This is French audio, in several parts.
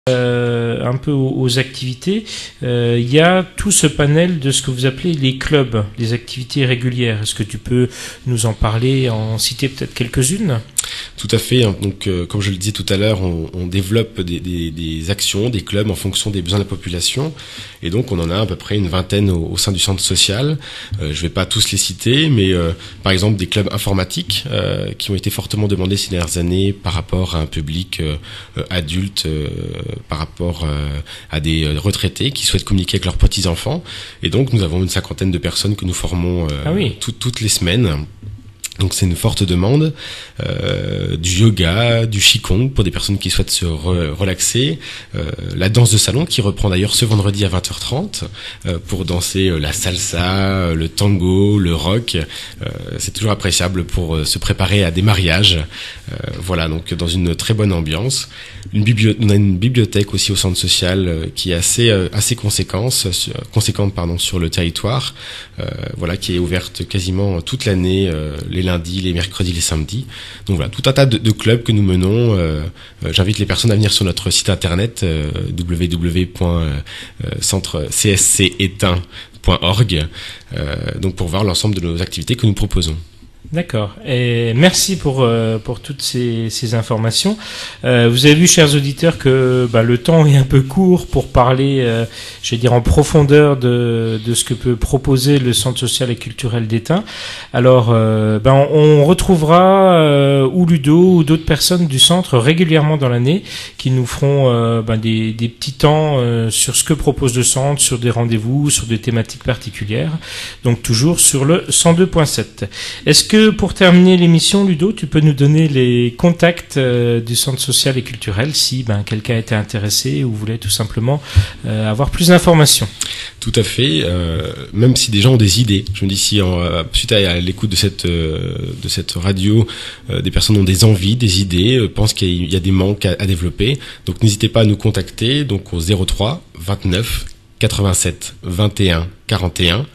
Un peu aux activités, il y a tout ce panel de ce que vous appelez les clubs, les activités régulières. Est-ce que tu peux nous en parler, en citer peut-être quelques-unes ? Tout à fait. Donc, comme je le disais tout à l'heure, on développe des actions, des clubs en fonction des besoins de la population. Et donc, on en a à peu près une vingtaine au sein du centre social. Je vais pas tous les citer, mais par exemple des clubs informatiques qui ont été fortement demandés ces dernières années par rapport à un public adulte, par rapport à des retraités qui souhaitent communiquer avec leurs petits-enfants. Et donc, nous avons une 50aine de personnes que nous formons toutes les semaines. Donc c'est une forte demande, du yoga, du qigong pour des personnes qui souhaitent se relaxer, la danse de salon qui reprend d'ailleurs ce vendredi à 20h30 pour danser la salsa, le tango, le rock. C'est toujours appréciable pour se préparer à des mariages. Voilà, donc dans une très bonne ambiance. On a une bibliothèque aussi au centre social qui est assez conséquente sur le territoire. Voilà, qui est ouverte quasiment toute l'année, les lundis, les mercredis, les samedis. Donc voilà, tout un tas de clubs que nous menons. J'invite les personnes à venir sur notre site internet www.centrecscétain.org donc pour voir l'ensemble de nos activités que nous proposons. D'accord. Et merci pour toutes ces informations. Vous avez vu, chers auditeurs, que le temps est un peu court pour parler, je vais dire, en profondeur de ce que peut proposer le Centre social et culturel d'Étain. Alors, on retrouvera ou Ludo ou d'autres personnes du centre régulièrement dans l'année qui nous feront des petits temps sur ce que propose le centre, sur des rendez-vous, sur des thématiques particulières. Donc toujours sur le 102.7. Est-ce que pour terminer l'émission, Ludo, tu peux nous donner les contacts du Centre social et culturel si quelqu'un était intéressé ou voulait tout simplement avoir plus d'informations? Tout à fait. Même si des gens ont des idées, je me dis si suite à l'écoute de cette radio, des personnes ont des envies, des idées, pensent qu'il y a des manques à développer, donc n'hésitez pas à nous contacter donc au 03 29 87 21 41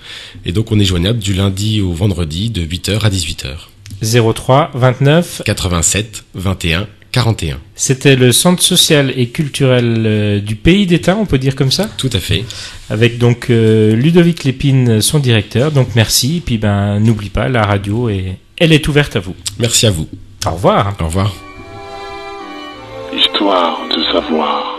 et donc on est joignable du lundi au vendredi de 8h à 18h. 03 29 87 21 41. C'était le centre social et culturel du Pays d'Étain, on peut dire comme ça ? Tout à fait. Avec donc Ludovic Lépine, son directeur. Donc merci, et puis n'oublie pas, la radio elle est ouverte à vous. Merci à vous. Au revoir. Au revoir. Histoire de savoir.